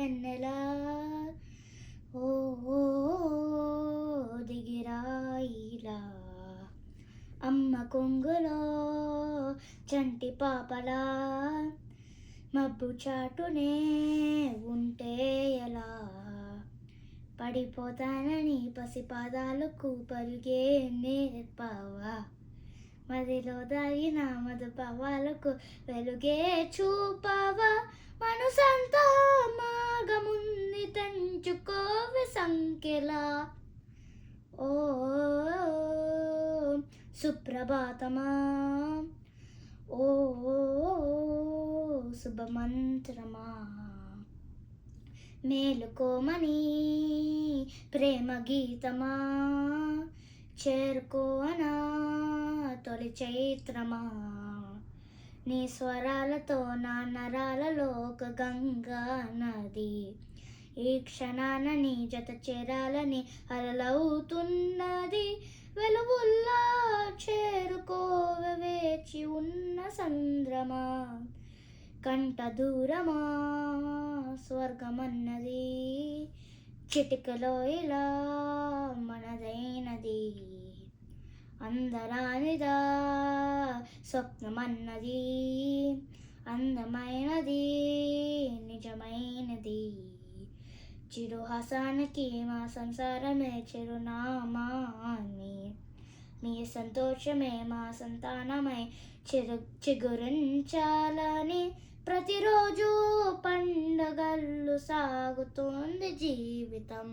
వెన్నెలా ఓ ఓ, దిగిరాయిలా అమ్మ కొంగులో చంటి పాపలా మబ్బు చాటునే ఉంటే ఎలా పడిపోతానని పసిపాదాలకు పరుగే నేర్పావా మదిలో దాగిన మధుపవాలకు వెలుగే చూపావా మనసంతా మాగముంది తెంచుకోవి సంఖ్యలా ఓ సుప్రభాతమా ఓ శుభమంత్రమా మేలుకోమని ప్రేమ గీతమా చేరుకోనా తొలి చైత్రమా నీ స్వరాలతో నా నరాలలో ఒక గంగా నది ఈ క్షణాన నీ జత చేరాలని అలలవుతున్నది వెలుగుల్లా చేరుకోవ వేచి ఉన్న సంద్రమా కంట దూరమా స్వర్గమన్నది చిటికలో ఇలా మనదైనది అందరానిదా స్వప్నమన్నది అందమైనది నిజమైనది చిరుహాసానికి మా సంసారమే చిరునామాని మీ సంతోషమే మా సంతానమై చిగురించాలని ప్రతిరోజు పండగలు సాగుతోంది జీవితం.